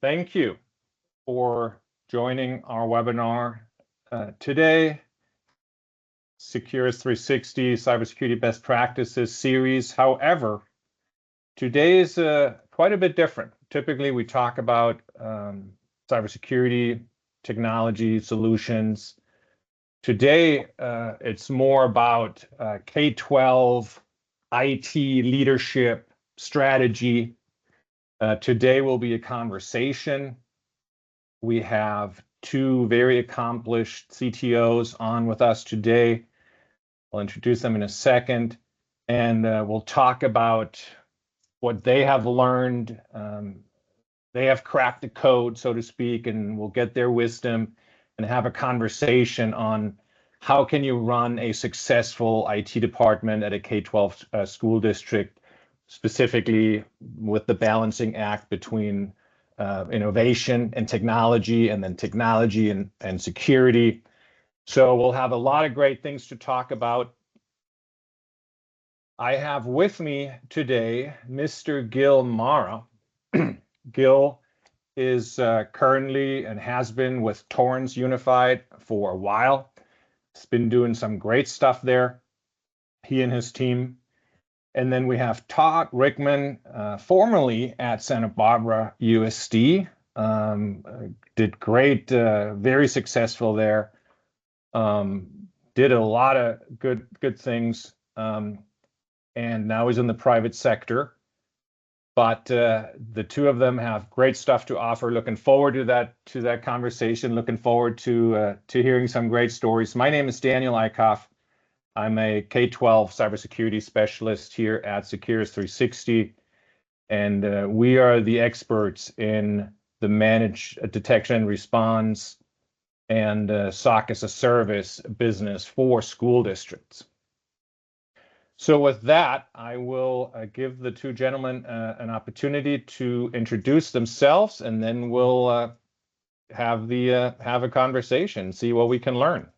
Thank you for joining our webinar today. Securus 360 Cybersecurity Best Practices series. However, today is quite a bit different. Typically, we talk about cybersecurity, technology, solutions. Today, it's more about K-12, IT leadership, strategy. Today will be a conversation. We have two very accomplished CTOs on with us today. I'll introduce them in a second, and we'll talk about what they have learned. They have cracked the code, so to speak, and we'll get their wisdom and have a conversation on how can you run a successful IT department at a K-12 school district, specifically with the balancing act between innovation and technology, and then technology and security. So we'll have a lot of great things to talk about. I have with me today Mr. Gil Mara. Gil is currently and has been with Torrance Unified for a while. He's been doing some great stuff there, he and his team. And then we have Todd Rickman, formerly at Santa Barbara USD. Did great, very successful there. Did a lot of good things. And now he's in the private sector. But the two of them have great stuff to offer. Looking forward to that conversation. Looking forward to hearing some great stories. My name is Daniel Eickhoff. I'm a K-12 cybersecurity specialist here at Securus 360, and we are the experts in the managed detection and response and SOC as a service business for school districts. So with that, I will give the two gentlemen an opportunity to introduce themselves, and then we'll have a conversation, see what we can learn.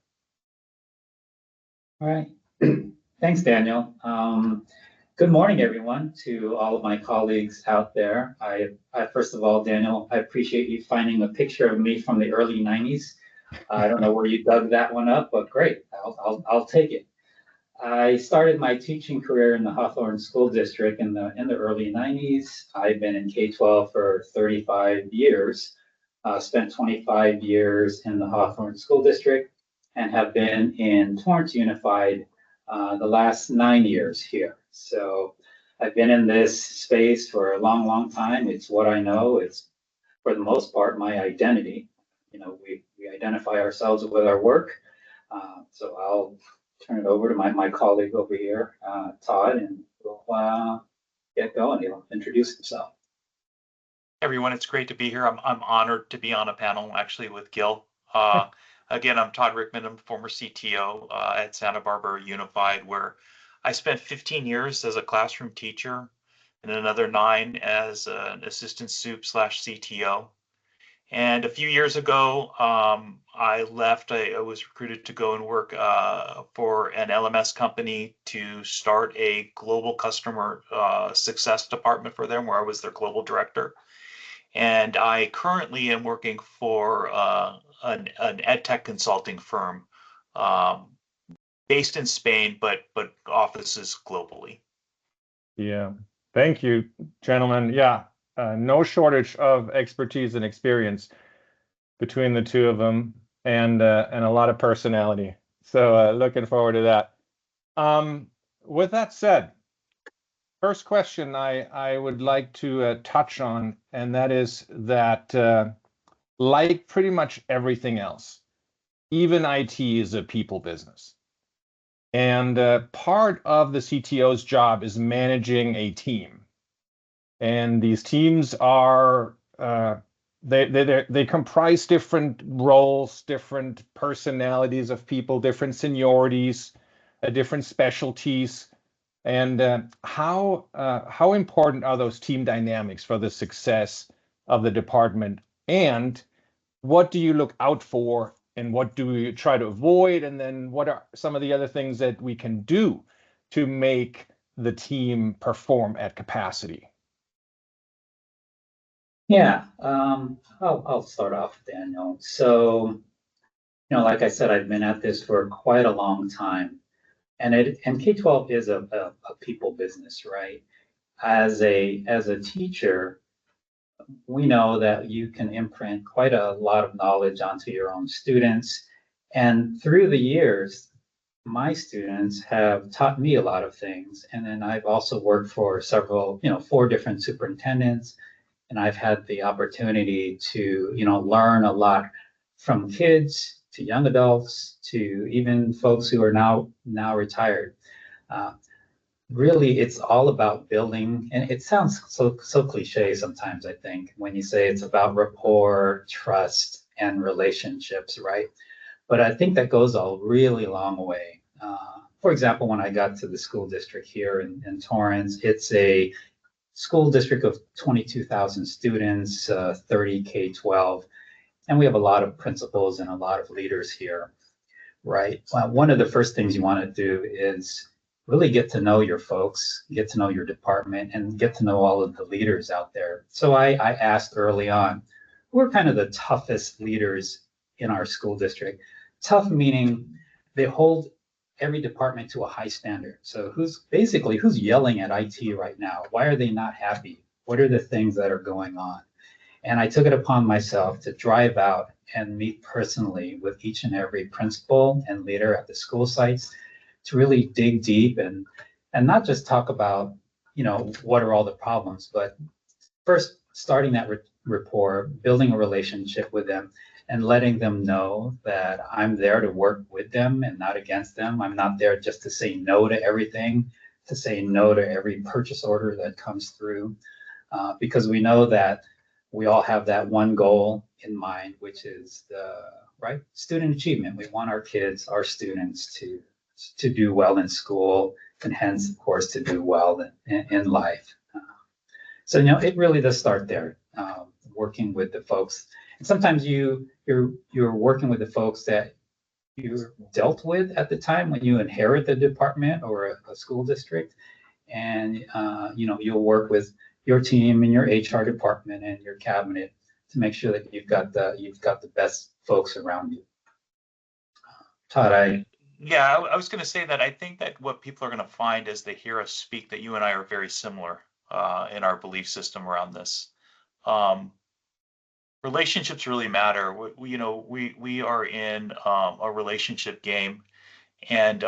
All right. Thanks, Daniel. Good morning, everyone, to all of my colleagues out there. I first of all, Daniel, I appreciate you finding a picture of me from the early 90s. I don't know where you dug that one up, but great. I'll take it. I started my teaching career in the Hawthorne School District in the early 90s. I've been in K-12 for 35 years, spent 25 years in the Hawthorne School District, and have been in Torrance Unified the last 9 years here. So I've been in this space for a long time. It's what I know. It's, for the most part, my identity. You know, we identify ourselves with our work. So I'll turn it over to my colleague over here, Todd, and we'll get going. He'll introduce himself. Everyone, it's great to be here. I'm honored to be on a panel actually with Gil. Again, I'm Todd Rickman. I'm a former CTO at Santa Barbara Unified, where I spent 15 years as a classroom teacher and another 9 as an assistant soup/CTO. And a few years ago, I left. I was recruited to go and work for an LMS company to start a global customer success department for them, where I was their global director. And I currently am working for an ed tech consulting firm based in Spain, but offices globally. Yeah, thank you, gentlemen. Yeah, no shortage of expertise and experience between the two of them, and a lot of personality. So looking forward to that. With that said, first question I would like to touch on, and that is that like pretty much everything else, even IT is a people business. And part of the CTO's job is managing a team. And these teams are, they comprise different roles, different personalities of people, different seniorities, different specialties. And how important are those team dynamics for the success of the department? And what do you look out for, and what do we try to avoid? And then what are some of the other things that we can do to make the team perform at capacity? Yeah, I'll start off, Daniel. So, like I said, I've been at this for quite a long time, and K-12 is a people business, right? As a teacher, we know that you can imprint quite a lot of knowledge onto your own students, and through the years, my students have taught me a lot of things. And then I've also worked for several, 4 different superintendents, and I've had the opportunity to, learn a lot from kids to young adults to even folks who are now retired. Uh, Really, it's all about building, and it sounds so cliche sometimes, I think, when you say it's about rapport, trust, and relationships, right? But I think that goes a really long way. For example, when I got to the school district here in Torrance, it's a school district of 22,000 students, 30 K-12, and we have a lot of principals and a lot of leaders here, right? One of the first things you want to do is really get to know your folks, get to know your department, and get to know all of the leaders out there. So I asked early on, who are kind of the toughest leaders in our school district? Tough meaning they hold every department to a high standard. So who's yelling at IT right now? Why are they not happy? What are the things that are going on? And I took it upon myself to drive out and meet personally with each and every principal and leader at the school sites to really dig deep and not just talk about, what are all the problems, but first starting that rapport, building a relationship with them, and letting them know that I'm there to work with them and not against them. I'm not there just to say no to everything, to say no to every purchase order that comes through, because we know that we all have that one goal in mind, which is the right student achievement. We want our kids, our students to do well in school, and hence, of course, to do well in life. So it really does start there, working with the folks. And sometimes you're working with the folks that you dealt with at the time when you inherit the department or a school district, and you'll work with your team and your HR department and your cabinet to make sure that you've got the best folks around you. Todd, Yeah, I was going to say that I think that what people are going to find as they hear us speak, that you and I are very similar in our belief system around this. Um, Relationships really matter. We are in a relationship game, and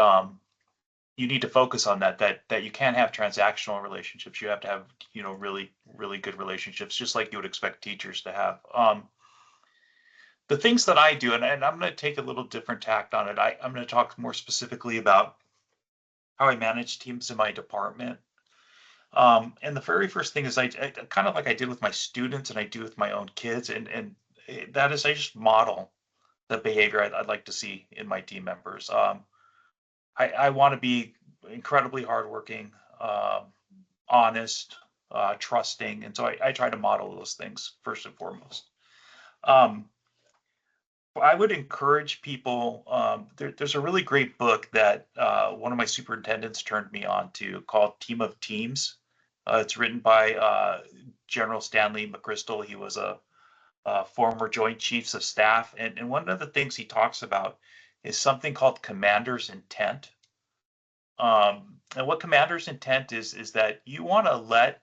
you need to focus on that. That you can't have transactional relationships. You have to have really really good relationships, just like you would expect teachers to have. The things that I do, and I'm going to take a little different tact on it. I'm going to talk more specifically about how I manage teams in my department. And the very first thing is I kind of like I did with my students and I do with my own kids, and that is I just model the behavior I'd like to see in my team members. I want to be incredibly hardworking, honest, trusting, and so I try to model those things first and foremost. Um, I would encourage people. There's a really great book that one of my superintendents turned me on to called Team of Teams. It's written by General Stanley McChrystal. He was a former Joint Chiefs of Staff, and one of the things he talks about is something called Commander's Intent. And what Commander's Intent is that you want to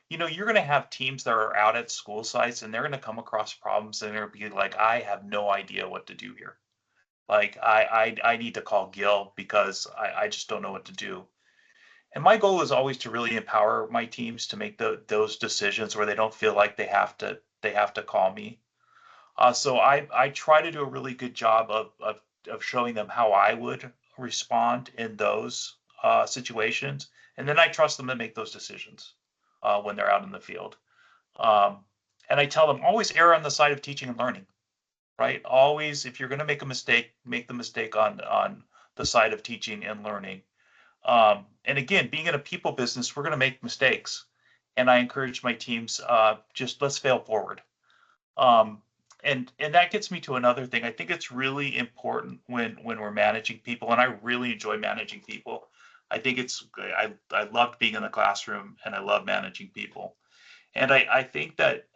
you're going to have teams that are out at school sites and they're going to come across problems and they're going to be like, I have no idea what to do here. Like I need to call Gil because I just don't know what to do. And my goal is always to really empower my teams to make those decisions where they don't feel like they have to call me. So I try to do a really good job of showing them how I would respond in those situations, and then I trust them to make those decisions when they're out in the field. Um, and I tell them always err on the side of teaching and learning, right? Always, if you're going to make a mistake, make the mistake on the side of teaching and learning. And again, being in a people business, we're going to make mistakes, and I encourage my teams just let's fail forward. Um, and that gets me to another thing. I think it's really important when we're managing people, and I really enjoy managing people. I think I loved being in the classroom, and I love managing people. And I think that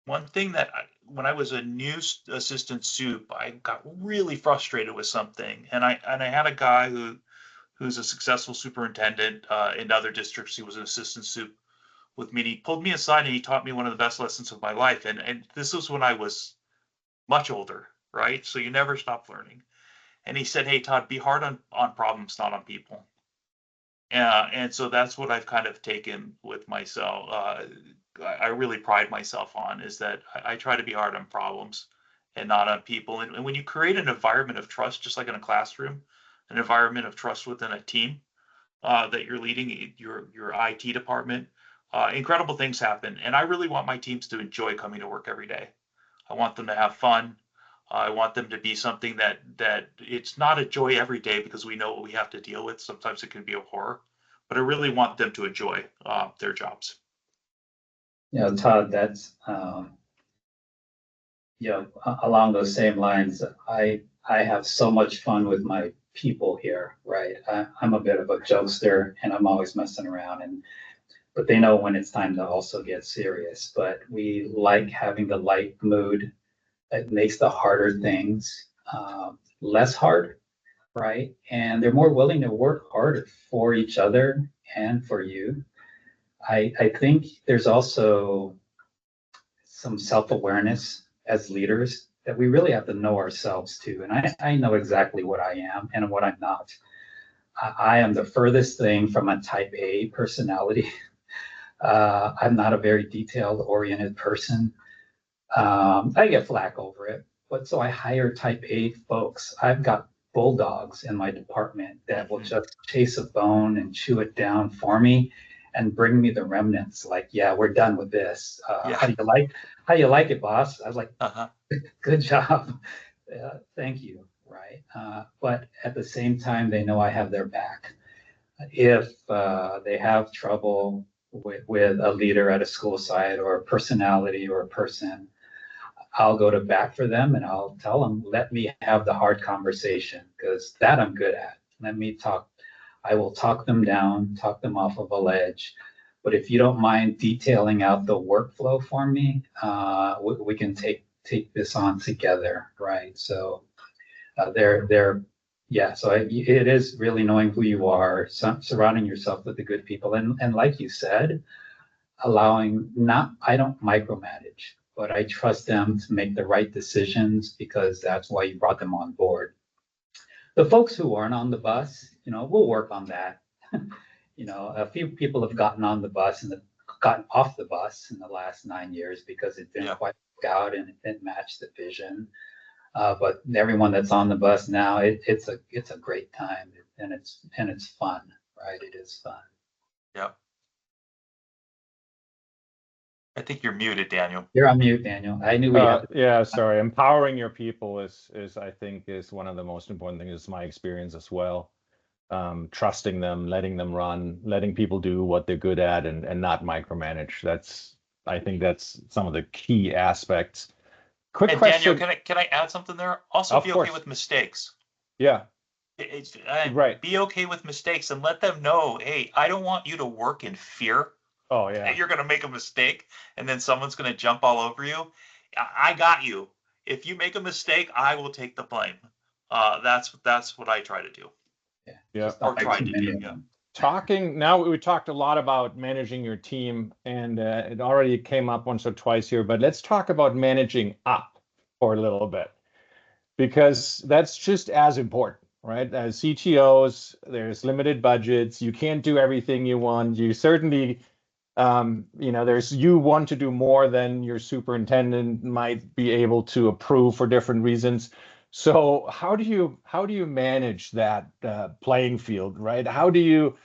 One thing that when I was a new assistant soup, I got really frustrated with something, and I had a guy who's a successful superintendent in other districts. He was an assistant soup with me. And he pulled me aside and he taught me one of the best lessons of my life. And this was when I was much older, right? So you never stop learning. And he said, "Hey, Todd, be hard on problems, not on people." And so that's what I've kind of taken with myself. I really pride myself on is that I try to be hard on problems and not on people. And when you create an environment of trust, just like in a classroom, an environment of trust within a team that you're leading, your IT department, incredible things happen. And I really want my teams to enjoy coming to work every day. I want them to have fun. I want them to be something that it's not a joy every day because we know what we have to deal with. Sometimes it can be a horror, but I really want them to enjoy their jobs. Todd, that's along those same lines. I have so much fun with my people here, right? I'm a bit of a jokester, and I'm always messing around, but they know when it's time to also get serious. But we like having the light mood. It makes the harder things less hard, right? And they're more willing to work harder for each other and for you. I think there's also some self-awareness as leaders that we really have to know ourselves too. And I know exactly what I am and what I'm not. I am the furthest thing from a type A personality. I'm not a very detailed oriented person. I get flack over it, but so I hire type A folks. I've got bulldogs in my department that will just chase a bone and chew it down for me and bring me the remnants. Like, yeah, we're done with this. How do you like it, boss? I was like, good job. Thank you. Right. But at the same time, they know I have their back. If they have trouble with a leader at a school site or a personality or a person, I'll go to bat for them and I'll tell them, let me have the hard conversation because that I'm good at. Let me talk. I will talk them down, talk them off of a ledge. But if you don't mind detailing out the workflow for me, we can take this on together, right? So it is really knowing who you are, surrounding yourself with the good people, and like you said, I don't micromanage, but I trust them to make the right decisions because that's why you brought them on board. The folks who aren't on the bus, we'll work on that. A few people have gotten on the bus and gotten off the bus in the last 9 years because it didn't quite work out and it didn't match the vision. But everyone that's on the bus now, it's a great time and it's fun, right? It is fun. Yep. I think you're muted, Daniel. You're on mute, Daniel. I knew we had. Yeah, sorry. Empowering your people is I think is one of the most important things. It's my experience as well. Trusting them, letting them run, letting people do what they're good at, and not micromanage. I think that's some of the key aspects. Quick question, Daniel, can I add something there? Also, of be course. okay with mistakes. Yeah. Right. Be okay with mistakes and let them know, hey, I don't want you to work in fear. Oh yeah. That you're going to make a mistake and then someone's going to jump all over you. I got you. If you make a mistake, I will take the blame. That's what I try to do. Yeah. Or try to do. Yeah. We talked a lot about managing your team, and it already came up once or twice here, but let's talk about managing up for a little bit, because that's just as important, right? As CTOs, there's limited budgets. You can't do everything you want. You certainly, you want to do more than your superintendent might be able to approve for different reasons. So how do you manage that playing field, right? How do you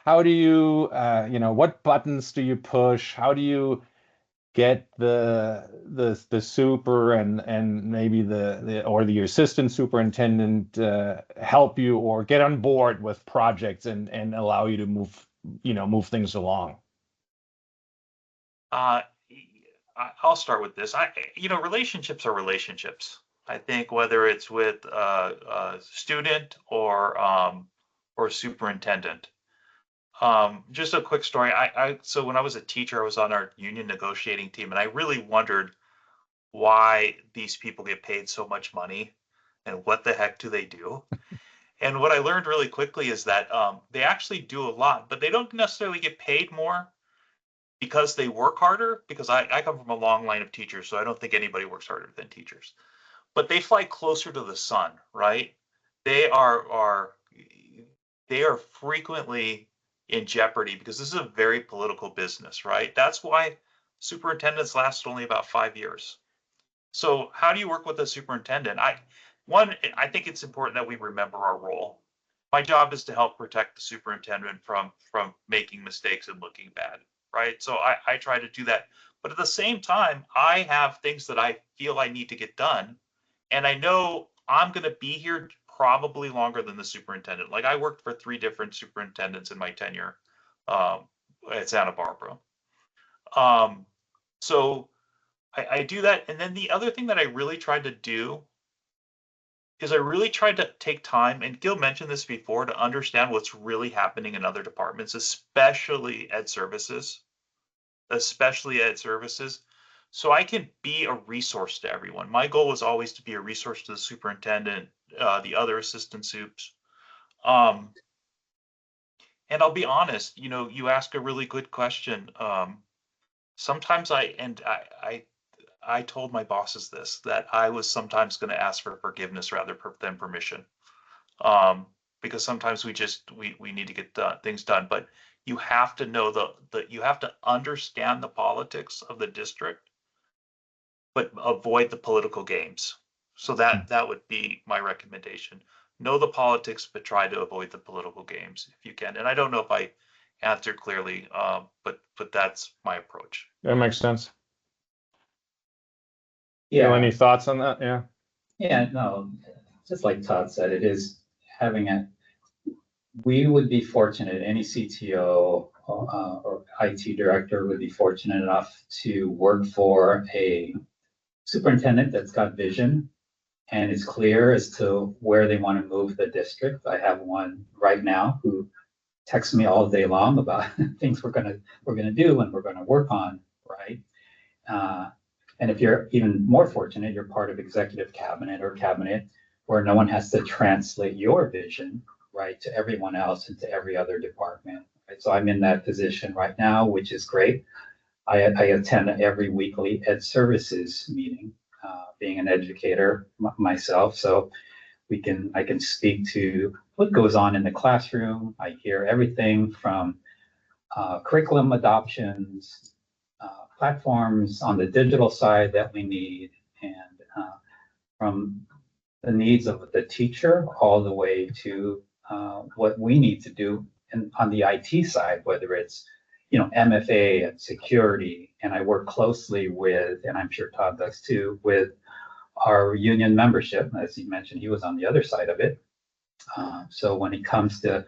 what buttons do you push? How do you get the super and maybe the assistant superintendent help you or get on board with projects and allow you to move things along? I'll start with this. Relationships are relationships. I think whether it's with a student or superintendent. Just a quick story. So when I was a teacher, I was on our union negotiating team, and I really wondered why these people get paid so much money and what the heck do they do. And what I learned really quickly is that they actually do a lot, but they don't necessarily get paid more because they work harder. Because I come from a long line of teachers, so I don't think anybody works harder than teachers. But they fly closer to the sun, right? They are frequently in jeopardy because this is a very political business, right? That's why superintendents last only about 5 years. So how do you work with a superintendent? I think it's important that we remember our role. My job is to help protect the superintendent from making mistakes and looking bad, right? So I try to do that. But at the same time, I have things that I feel I need to get done. And I know I'm going to be here probably longer than the superintendent. Like I worked for 3 different superintendents in my tenure at Santa Barbara. So I do that. And then the other thing that I really tried to do is I really tried to take time, and Gil mentioned this before, to understand what's really happening in other departments, especially ed services, so I can be a resource to everyone. My goal was always to be a resource to the superintendent, the other assistant supes. And I'll be honest, you ask a really good question. Sometimes I told my bosses this, that I was sometimes going to ask for forgiveness rather than permission, because sometimes we need to get things done. But you have to know you have to understand the politics of the district, but avoid the political games. So that would be my recommendation. Know the politics, but try to avoid the political games if you can. And I don't know if I answered clearly, but that's my approach. That makes sense. Yeah. Any thoughts on that? Yeah. Yeah, no, just like Todd said, it is we would be fortunate, any CTO or IT director would be fortunate enough to work for a superintendent that's got vision and is clear as to where they want to move the district. I have one right now who texts me all day long about things we're gonna do and we're gonna work on, right? And if you're even more fortunate, you're part of executive cabinet or cabinet where no one has to translate your vision, right, to everyone else and to every other department. Right? So I'm in that position right now, which is great. I attend every weekly ed services meeting, being an educator myself. So I can speak to what goes on in the classroom. I hear everything from curriculum adoptions, platforms on the digital side that we need, and from the needs of the teacher all the way to what we need to do on the IT side, whether it's MFA and security. And I work closely with, and I'm sure Todd does too, with our union membership. As he mentioned, he was on the other side of it. So when it comes to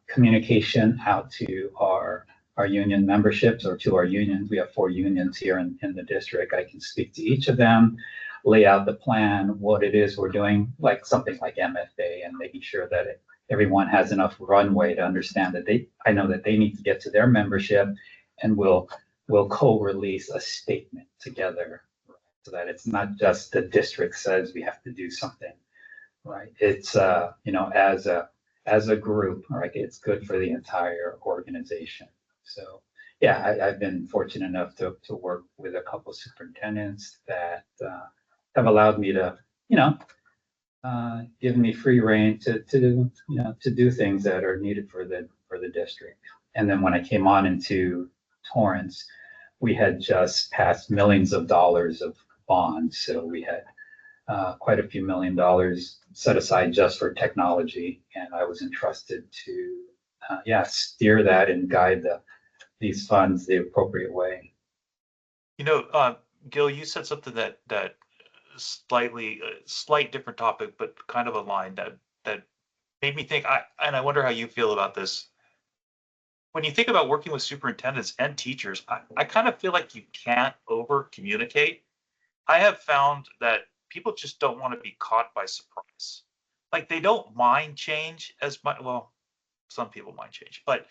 communication out to our union memberships or to our unions, we have 4 unions here in the district. I can speak to each of them, lay out the plan, what it is we're doing, like something like MFA, and making sure that everyone has enough runway to understand that I know that they need to get to their membership, and we'll co-release a statement together, right? So that it's not just the district says we have to do something, right? It's as a group, right? It's good for the entire organization. So yeah, I've been fortunate enough to work with a couple of superintendents that have allowed me to, give me free rein to do things that are needed for the district. And then when I came on into Torrance, we had just passed millions of dollars of bonds, so we had quite a few $1 million set aside just for technology, and I was entrusted to steer that and guide these funds the appropriate way. Gil, you said something that slight different topic, but kind of a line that made me think. I wonder how you feel about this. When you think about working with superintendents and teachers, I kind of feel like you can't over communicate. I have found that people just don't want to be caught by surprise. Like they don't mind change as much. Well, some people mind change, but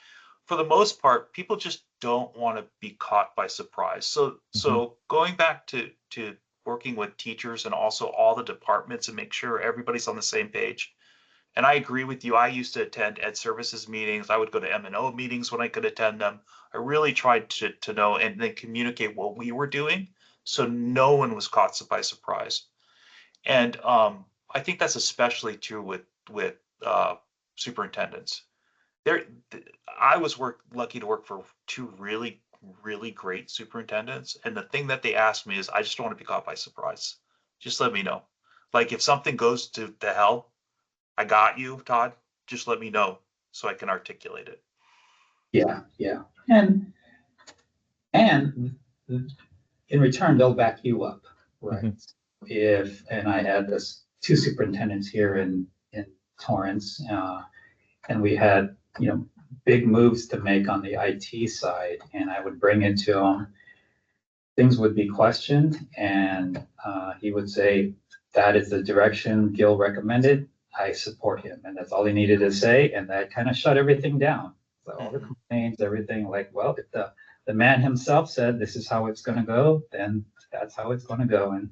for the most part, people just don't want to be caught by surprise. So going back to working with teachers and also all the departments and make sure everybody's on the same page. And I agree with you. I used to attend ed services meetings. I would go to M&O meetings when I could attend them. I really tried to know and then communicate what we were doing so no one was caught by surprise. And I think that's especially true with superintendents. I was lucky to work for two really great superintendents, and the thing that they asked me is, I just don't want to be caught by surprise. Just let me know. Like if something goes to the hell, I got you, Todd. Just let me know so I can articulate it. Yeah, yeah. And in return, they'll back you up, right? And I had this two superintendents here in Torrance, and we had, big moves to make on the IT side, and I would bring it to him. Things would be questioned, and he would say, that is the direction Gil recommended. I support him. And that's all he needed to say. And that kind of shut everything down. So all the complaints, everything, like, well, if the man himself said this is how it's going to go, then that's how it's going to go. And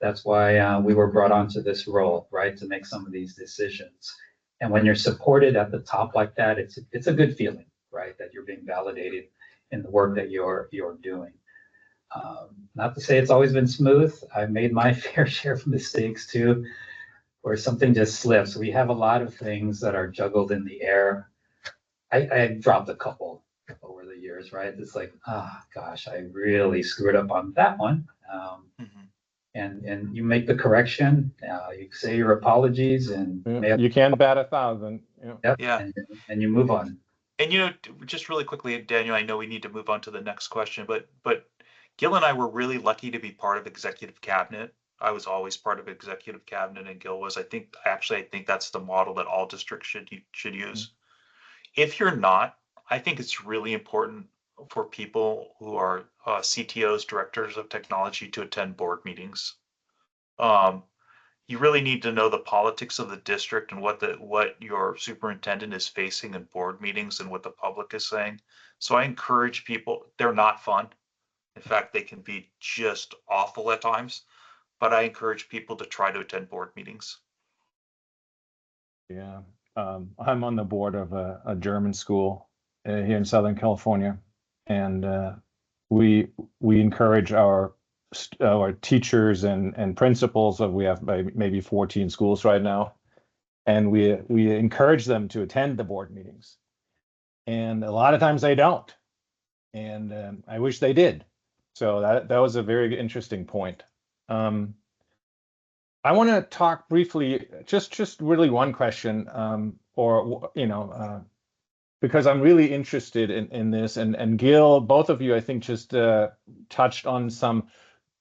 that's why we were brought onto this role, right, to make some of these decisions. And when you're supported at the top like that, it's a good feeling, right, that you're being validated in the work that you're doing. Not to say it's always been smooth. I've made my fair share of mistakes too, where something just slips. We have a lot of things that are juggled in the air. I dropped a couple over the years, right? It's like, gosh, I really screwed up on that one. And you make the correction. You say your apologies, and you can't bat 1,000. Yep, yeah, and you move on. And just really quickly, Daniel, I know we need to move on to the next question, but Gil and I were really lucky to be part of executive cabinet. I was always part of executive cabinet, and Gil was. I think that's the model that all districts should use. If you're not, I think it's really important for people who are CTOs, directors of technology, to attend board meetings. You really need to know the politics of the district and what your superintendent is facing in board meetings and what the public is saying. So I encourage people. They're not fun. In fact, they can be just awful at times. But I encourage people to try to attend board meetings. Yeah, I'm on the board of a German school here in Southern California, and we encourage our teachers and principals. We have maybe 14 schools right now, and we encourage them to attend the board meetings. And a lot of times they don't, and I wish they did. So that was a very interesting point. I want to talk briefly, just really one question, because I'm really interested in this. And Gil, both of you, I think, just touched on some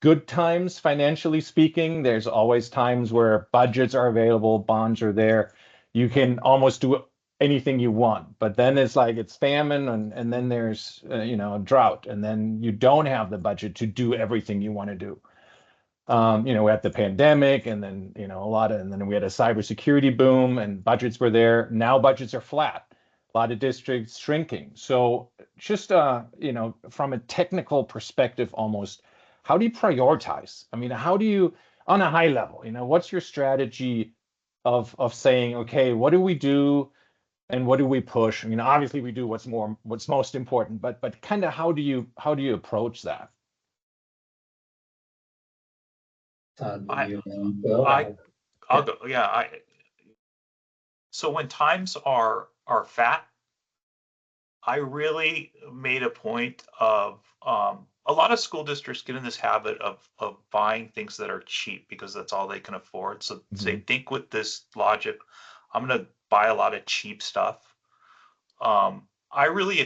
good times financially speaking. There's always times where budgets are available, bonds are there. You can almost do anything you want. But then it's like it's famine, and then there's a drought, and then you don't have the budget to do everything you want to do. We had the pandemic, and then and then we had a cybersecurity boom, and budgets were there. Now budgets are flat. A lot of districts shrinking. So just from a technical perspective, almost, how do you prioritize? I mean, how do you, on a high level, what's your strategy of saying, okay, what do we do and what do we push? I mean, obviously we do what's most important, but kind of how do you approach that? I'll go. Yeah. So when times are fat, I really made a point of a lot of school districts get in this habit of buying things that are cheap because that's all they can afford. So they think with this logic, I'm going to buy a lot of cheap stuff. I really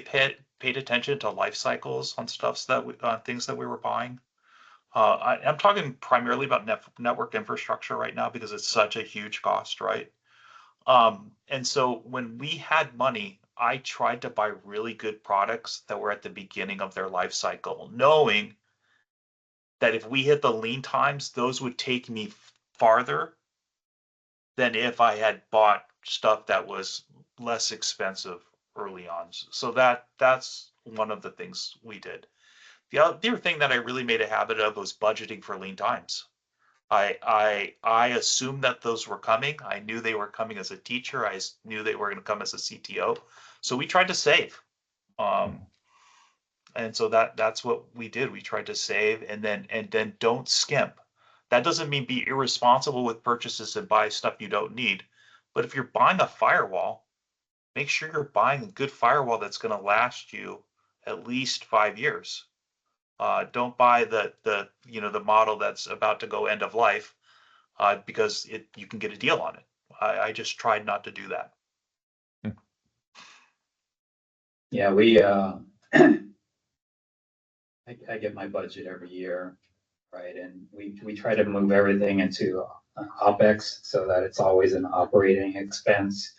paid attention to life cycles on things that we were buying. I'm talking primarily about network infrastructure right now because it's such a huge cost, right? And so when we had money, I tried to buy really good products that were at the beginning of their life cycle, knowing that if we hit the lean times, those would take me farther than if I had bought stuff that was less expensive early on. So that's one of the things we did. The other thing that I really made a habit of was budgeting for lean times. I assumed that those were coming. I knew they were coming as a teacher. I knew they were going to come as a CTO. So we tried to save. And so that's what we did. We tried to save and then don't skimp. That doesn't mean be irresponsible with purchases and buy stuff you don't need. But if you're buying a firewall, make sure you're buying a good firewall that's going to last you at least 5 years. Don't buy the model that's about to go end of life because you can get a deal on it. I just tried not to do that. Yeah, we I get my budget every year, right? And we try to move everything into OpEx so that it's always an operating expense,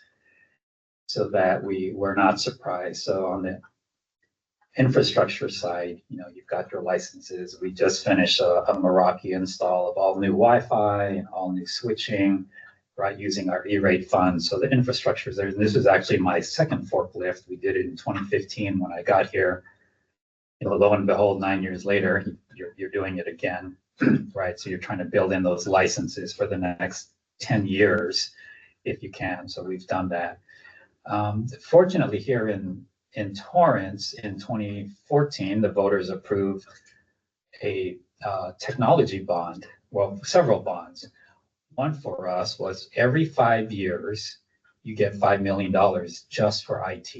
so that we're not surprised. So on the infrastructure side, you've got your licenses. We just finished a Meraki install of all new Wi-Fi and all new switching, right, using our E-rate funds. So the infrastructure is there. This is actually my second forklift. We did it in 2015 when I got here. Lo and behold, 9 years later, you're doing it again, right? So you're trying to build in those licenses for the next 10 years if you can. So we've done that. Fortunately, here in Torrance in 2014, the voters approved a technology bond, well, several bonds. One for us was every 5 years, you get $5 million just for IT,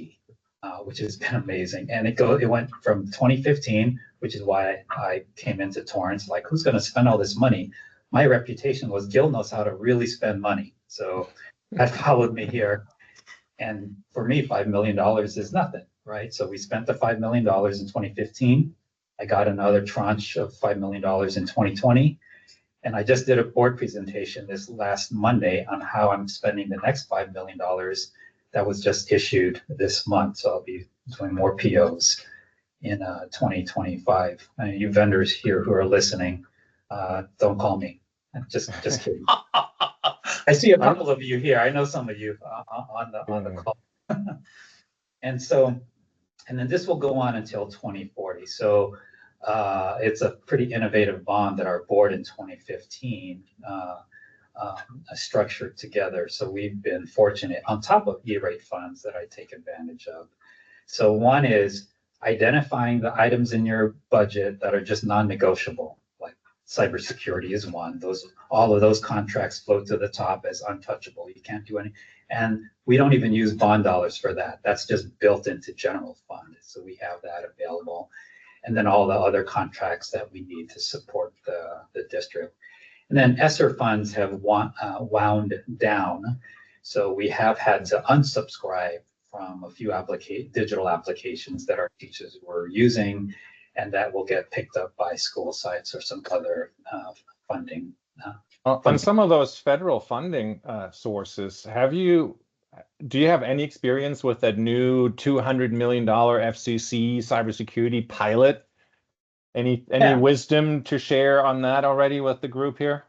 which has been amazing. And it went from 2015, which is why I came into Torrance, like, who's going to spend all this money? My reputation was Gil knows how to really spend money. So that followed me here. And for me, $5 million is nothing, right? So we spent the $5 million in 2015. I got another tranche of $5 million in 2020. And I just did a board presentation this last Monday on how I'm spending the next $5 million that was just issued this month. So I'll be doing more POs in 2025. And you vendors here who are listening, don't call me. Just kidding. I see a couple of you here. I know some of you on the call. And then this will go on until 2040. So it's a pretty innovative bond that our board in 2015 structured together. So we've been fortunate on top of E-rate funds that I take advantage of. So one is identifying the items in your budget that are just non-negotiable. Cybersecurity is one. All of those contracts float to the top as untouchable. You can't do any, and we don't even use bond dollars for that. That's just built into general fund. So we have that available, and then all the other contracts that we need to support the district. And then ESSER funds have wound down, so we have had to unsubscribe from a few digital applications that our teachers were using, and that will get picked up by school sites or some other funding. On some of those federal funding sources, do you have any experience with that new $200 million FCC cybersecurity pilot? Any wisdom to share on that already with the group here?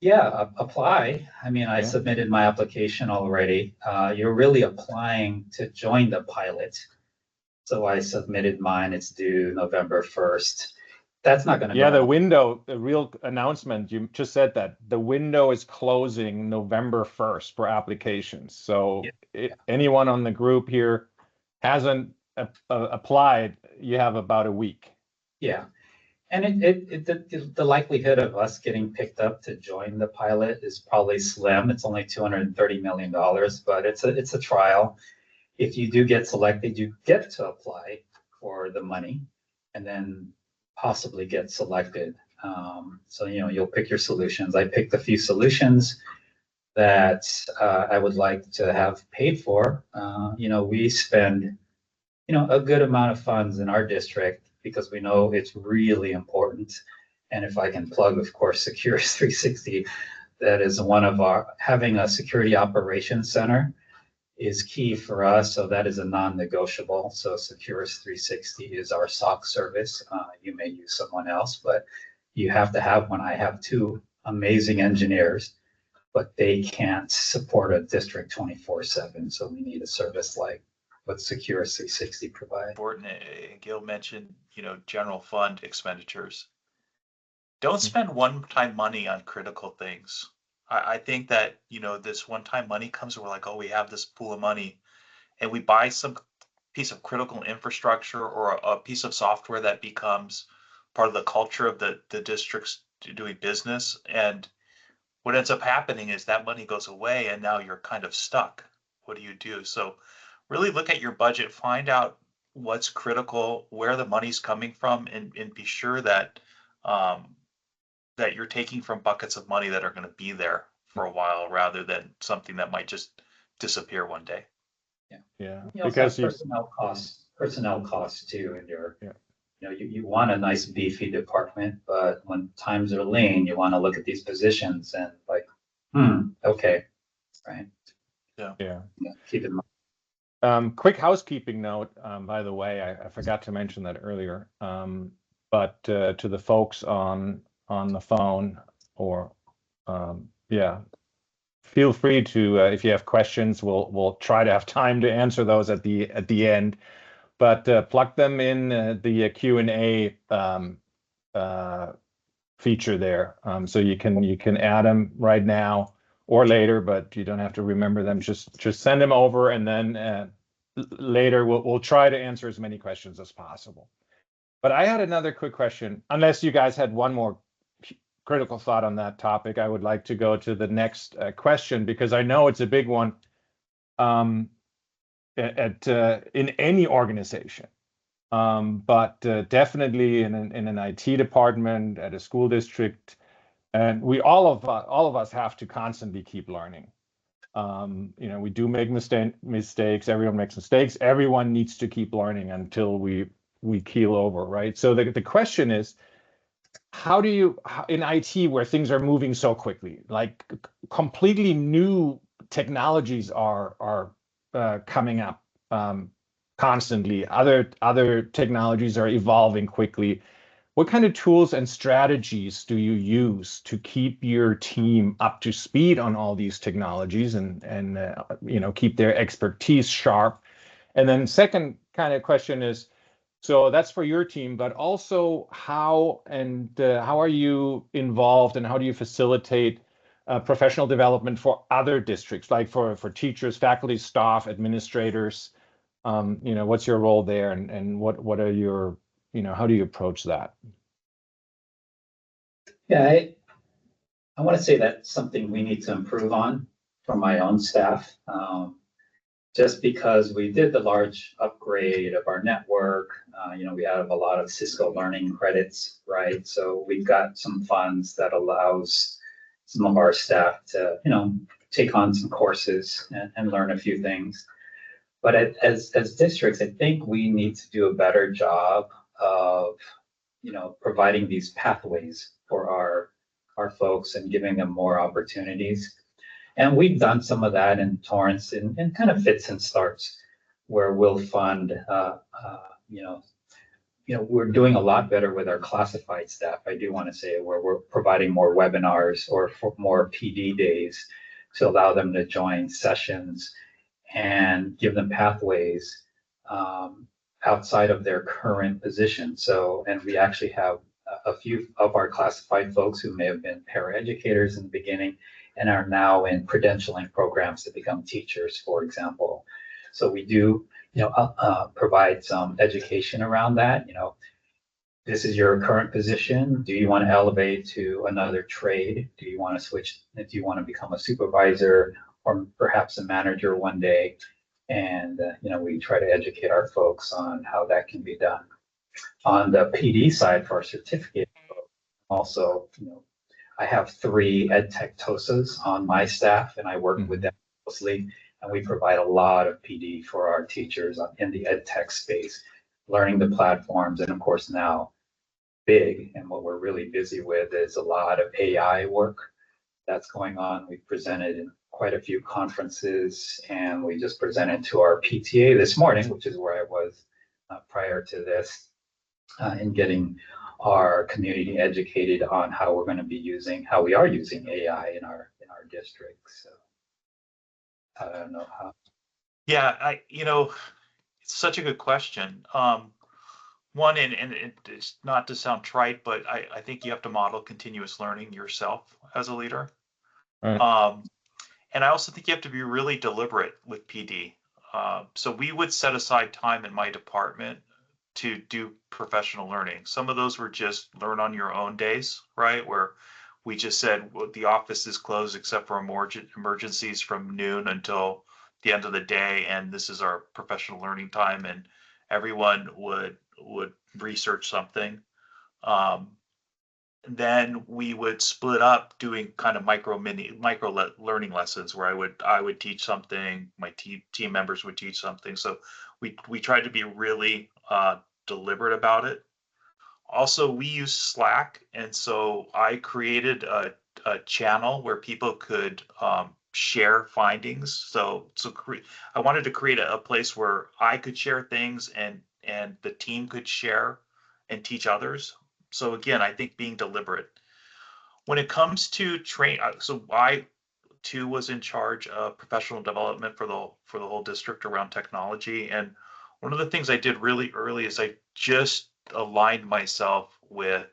Yeah, apply. I mean, I submitted my application already. You're really applying to join the pilot. So I submitted mine. It's due November 1st. That's not going to go. The real announcement, you just said that the window is closing November 1st for applications. So anyone on the group here hasn't applied, you have about a week. Yeah. And the likelihood of us getting picked up to join the pilot is probably slim. It's only $230 million, but it's a trial. If you do get selected, you get to apply for the money and then possibly get selected. So, you'll pick your solutions. I picked a few solutions that I would like to have paid for. We spend, a good amount of funds in our district because we know it's really important. And if I can plug, of course, Security 360, that is one of having a security operations center is key for us. So that is a non-negotiable. So Securus 360 is our SOC service. You may use someone else, but you have to have one. I have two amazing engineers, but they can't support a district 24/7. So we need a service like what Secure 660 provides. Important. Gil mentioned, general fund expenditures. Don't spend one-time money on critical things. I think that, this one-time money comes, we're like, oh, we have this pool of money, and we buy some piece of critical infrastructure or a piece of software that becomes part of the culture of the districts doing business. And what ends up happening is that money goes away and now you're kind of stuck. What do you do? So really look at your budget, find out what's critical, where the money's coming from, and be sure that that you're taking from buckets of money that are going to be there for a while rather than something that might just disappear one day. Yeah, You also because have personnel costs too, and you want a nice beefy department, but when times are lean, you want to look at these positions and like, okay, right? Yeah. Keep in mind. Quick housekeeping note, by the way, I forgot to mention that earlier, but to the folks on the phone or feel free to if you have questions, we'll try to have time to answer those at the end, but plug them in the Q&A feature there, so you can add them right now or later, but you don't have to remember them. Just send them over, and then later we'll try to answer as many questions as possible. But I had another quick question, unless you guys had one more critical thought on that topic. I would like to go to the next question, because I know it's a big one in any organization, but definitely in an IT department at a school district, and all of us have to constantly keep learning. We do make mistakes. Everyone makes mistakes. Everyone needs to keep learning until we keel over, right? So the question is, how do you, in IT where things are moving so quickly, like completely new technologies are coming up constantly. Other technologies are evolving quickly. What kind of tools and strategies do you use to keep your team up to speed on all these technologies and keep their expertise sharp? And then second kind of question is, so that's for your team, but also how are you involved and how do you facilitate professional development for other districts, like for teachers, faculty, staff, administrators? What's your role there, and what are your, how do you approach that? Yeah, I want to say that's something we need to improve on for my own staff. Just because we did the large upgrade of our network, we have a lot of Cisco learning credits, right? So we've got some funds that allows some of our staff to, take on some courses and learn a few things. But as districts, I think we need to do a better job of, providing these pathways for our folks and giving them more opportunities. And we've done some of that in Torrance in kind of fits and starts, where we'll fund, we're doing a lot better with our classified staff. I do want to say, where we're providing more webinars or for more PD days to allow them to join sessions and give them pathways outside of their current position. So, and we actually have a few of our classified folks who may have been paraeducators in the beginning and are now in credentialing programs to become teachers, for example. So we do, provide some education around that. This is your current position. Do you want to elevate to another trade? Do you want to switch? Do you want to become a supervisor or perhaps a manager one day? And, we try to educate our folks on how that can be done. On the PD side for our certificate, also, I have 3 EdTech TOSAs on my staff, and I work with them closely, and we provide a lot of PD for our teachers in the EdTech space, learning the platforms, and of course now big, and what we're really busy with is a lot of AI work that's going on. We've presented in quite a few conferences, and we just presented to our PTA this morning, which is where I was prior to this, in getting our community educated on how we are using AI in our district. So I don't know how. Yeah, It's such a good question. One, and it's not to sound trite, but I think you have to model continuous learning yourself as a leader. Right. And I also think you have to be really deliberate with PD. So we would set aside time in my department to do professional learning. Some of those were just learn on your own days, right? Where we just said, well, the office is closed except for emergencies from noon until the end of the day, and this is our professional learning time, and everyone would research something. Then we would split up doing kind of micro learning lessons where I would teach something, my team members would teach something. So we tried to be really deliberate about it. Also, we use Slack, and so I created a channel where people could share findings. So I wanted to create a place where I could share things and the team could share and teach others. So again, I think being deliberate. When it comes to train, so I too was in charge of professional development for the whole district around technology. And one of the things I did really early is I just aligned myself with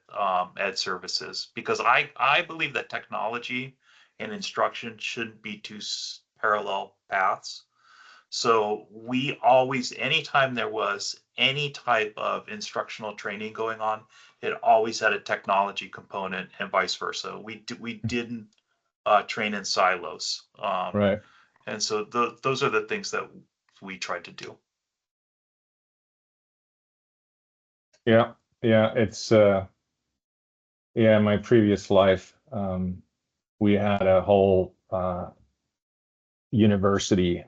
ed services, because I believe that technology and instruction shouldn't be two parallel paths. So we always, anytime there was any type of instructional training going on, it always had a technology component and vice versa. We didn't train in silos. Right. And so those are the things that we tried to do. Yeah. Yeah. It's yeah, in my previous life, we had a whole university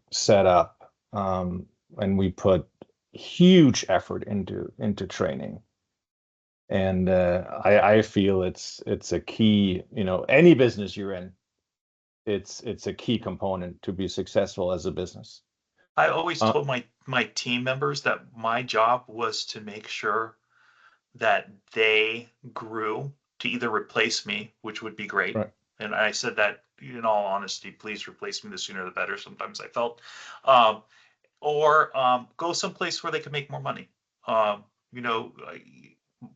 set up, and we put huge effort into training. And I feel it's a key, any business you're in, it's a key component to be successful as a business. I always told my team members that my job was to make sure that they grew to either replace me, which would be great. Right. And I said that in all honesty, please replace me, the sooner the better. Sometimes I felt, or go someplace where they could make more money. You know,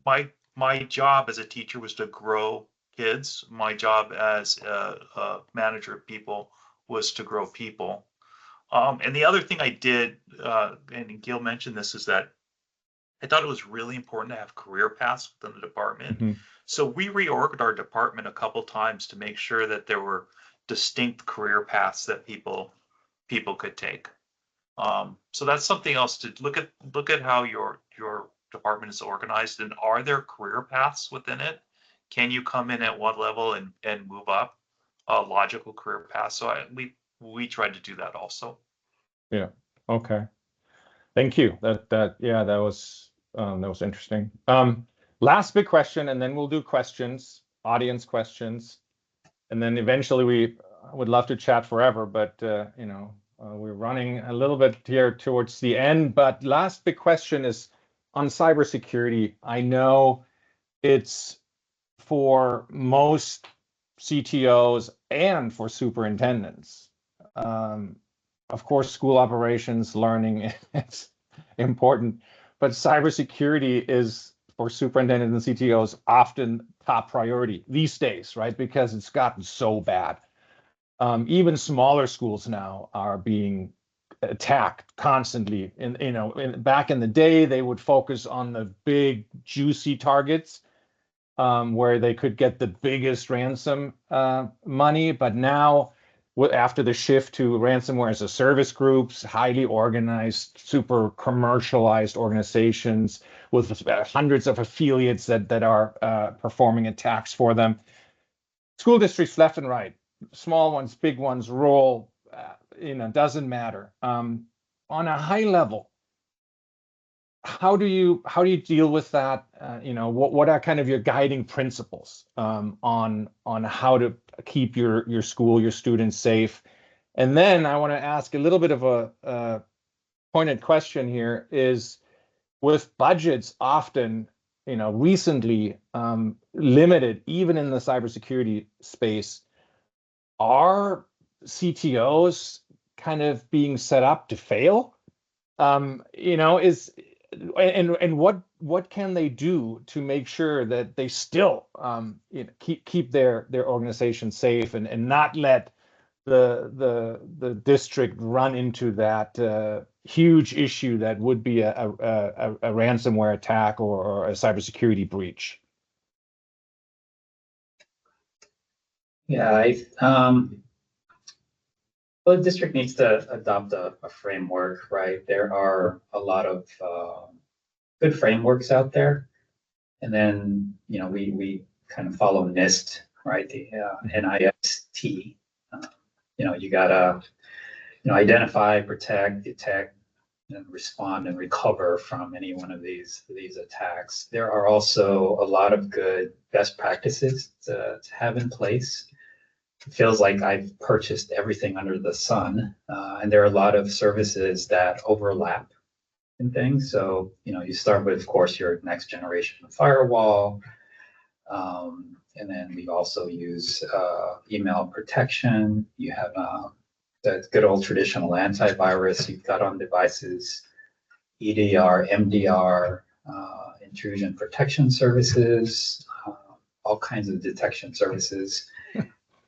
my job as a teacher was to grow kids. My job as a manager of people was to grow people. And the other thing I did, and Gil mentioned this, is that I thought it was really important to have career paths within the department. Mm-hmm. So we reorged our department a couple times to make sure that there were distinct career paths that people could take. So that's something else to look at how your department is organized, and are there career paths within it? Can you come in at one level and move up a logical career path? So we tried to do that also. Yeah. Okay. Thank you. That was interesting. Last big question, and then we'll do questions, audience questions, and then eventually we would love to chat forever, but we're running a little bit here towards the end. But last big question is on cybersecurity. I know it's for most CTOs and for superintendents. Of course, school operations learning is important, but cybersecurity is for superintendents and CTOs often top priority these days, right? Because it's gotten so bad. Even smaller schools now are being attacked constantly. Back in the day, they would focus on the big, juicy targets where they could get the biggest ransom money. But now, after the shift to ransomware as a service groups, highly organized, super commercialized organizations with hundreds of affiliates that are performing attacks for them. School districts left and right, small ones, big ones, rural, doesn't matter. On a high level, how do you deal with that? What are kind of your guiding principles on how to keep your school, your students safe? And then I want to ask a little bit of a pointed question here: is with budgets often, recently limited, even in the cybersecurity space, are CTOs kind of being set up to fail? is and what can they do to make sure that they still keep their organization safe and not let the district run into that huge issue that would be a ransomware attack or a cybersecurity breach. Yeah, well, the district needs to adopt a framework, right? There are a lot of good frameworks out there, and then we kind of follow NIST, right? The NIST. You gotta identify, protect, detect, and respond and recover from any one of these attacks. There are also a lot of good best practices to have in place. It feels like I've purchased everything under the sun, and there are a lot of services that overlap in things. So you start with, of course, your next generation firewall, and then we also use email protection. You have the good old traditional antivirus you've got on devices, EDR, MDR, intrusion protection services, all kinds of detection services.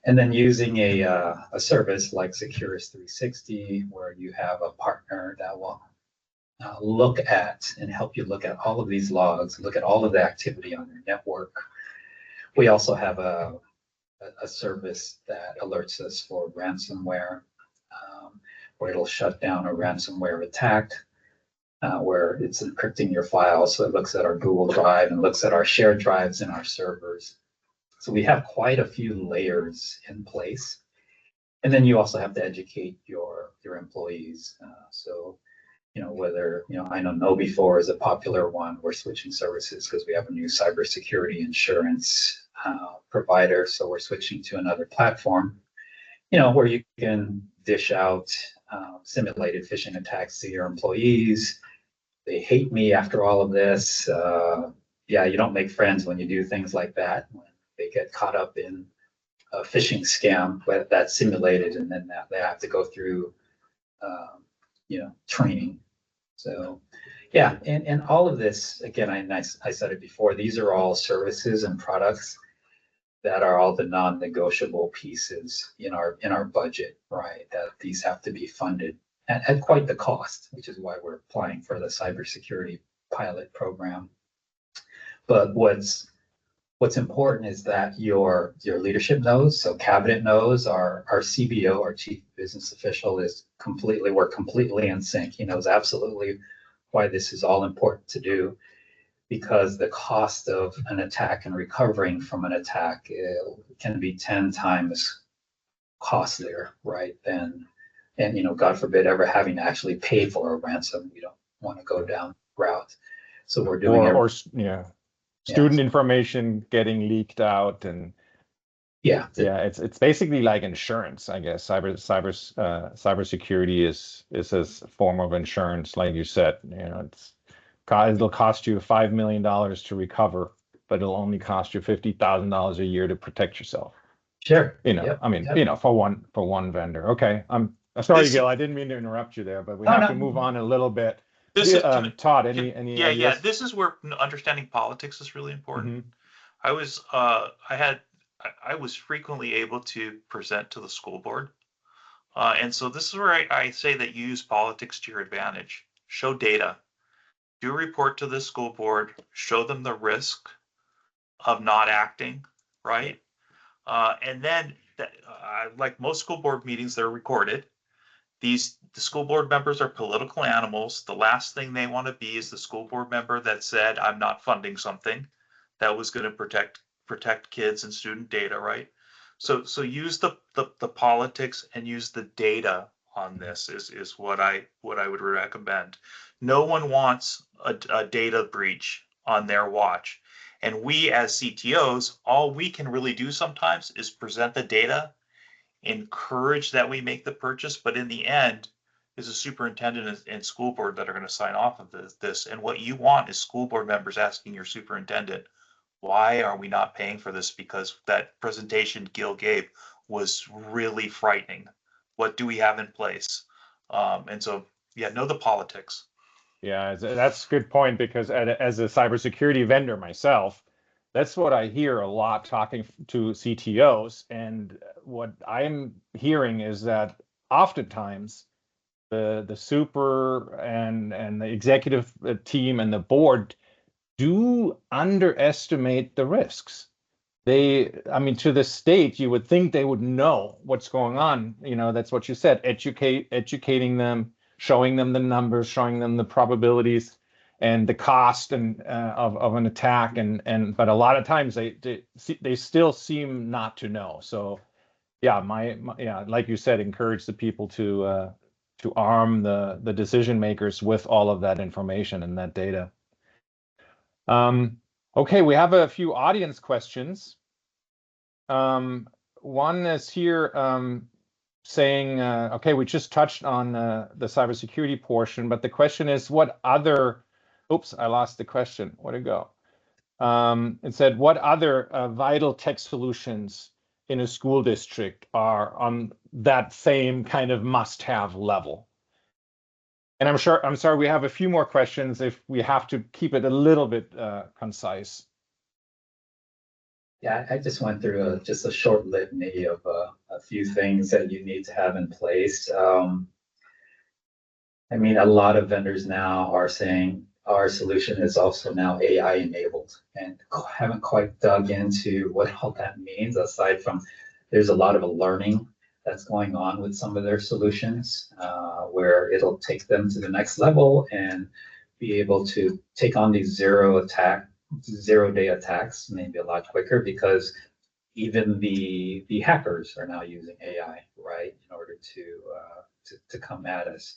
And then using a service like Securus 360, where you have a partner that will look at and help you look at all of these logs, look at all of the activity on your network. We also have a service that alerts us for ransomware, where it'll shut down a ransomware attack, where it's encrypting your files. So it looks at our Google Drive and looks at our shared drives in our servers. So we have quite a few layers in place. And then you also have to educate your employees. So whether, I know KnowBe4 is a popular one. We're switching services because we have a new cybersecurity insurance provider. So we're switching to another platform, where you can dish out simulated phishing attacks to your employees. They hate me after all of this. Yeah, you don't make friends when you do things like that. When they get caught up in a phishing scam that's simulated, and then they have to go through training. So yeah, and all of this, again, I said it before, these are all services and products that are all the non-negotiable pieces in our budget, right? That these have to be funded at quite the cost, which is why we're applying for the cybersecurity pilot program. But what's important is that your leadership knows, so cabinet knows, our CBO, our chief business official, we're completely in sync. He knows absolutely why this is all important to do, because the cost of an attack and recovering from an attack can be 10 times costlier, right? And God forbid ever having to actually pay for a ransom. We don't want to go down that route. So we're doing student information getting leaked out, and it's basically like insurance, I guess. Cybersecurity is a form of insurance, like you said. It'll cost you $5 million to recover, but it'll only cost you $50,000 a year to protect yourself. Sure. For one vendor. Okay. I'm sorry, Gil. I didn't mean to interrupt you there, but we have to move on a little bit. Todd, any ideas? This is where understanding politics is really important. Mm-hmm. I was frequently able to present to the school board, and so this is where I say that you use politics to your advantage. Show data. Do a report to the school board. Show them the risk of not acting, right? And then, like most school board meetings, they're recorded. The school board members are political animals. The last thing they want to be is the school board member that said, I'm not funding something that was going to protect kids and student data, right? So use the politics and use the data on this is what I would recommend. No one wants a data breach on their watch. And we as CTOs, all we can really do sometimes is present the data, encourage that we make the purchase, but in the end, is a superintendent and school board that are going to sign off of this. And what you want is school board members asking your superintendent, why are we not paying for this? Because that presentation Gil gave was really frightening. What do we have in place? And so know the politics. Yeah, that's a good point, because as a cybersecurity vendor myself, that's what I hear a lot talking to CTOs. And what I'm hearing is that oftentimes the super and the executive team and the board do underestimate the risks. I mean, to the state, you would think they would know what's going on. That's what you said, educating them, showing them the numbers, showing them the probabilities and the cost and of an attack. But a lot of times they still seem not to know. So yeah, yeah, like you said, encourage the people to arm the decision makers with all of that information and that data. Okay, we have a few audience questions. One is here saying, okay, we just touched on the cybersecurity portion, but the question is, what other, oops, I lost the question. Where'd it go? It said, what other vital tech solutions in a school district are on that same kind of must-have level? And I'm sorry, we have a few more questions if we have to keep it a little bit concise. Yeah, I just went through just a short litany of a few things that you need to have in place. I mean, a lot of vendors now are saying our solution is also now AI enabled, and haven't quite dug into what all that means, aside from there's a lot of learning that's going on with some of their solutions, where it'll take them to the next level and be able to take on these zero-day attacks maybe a lot quicker, because even the hackers are now using AI, right, in order to come at us.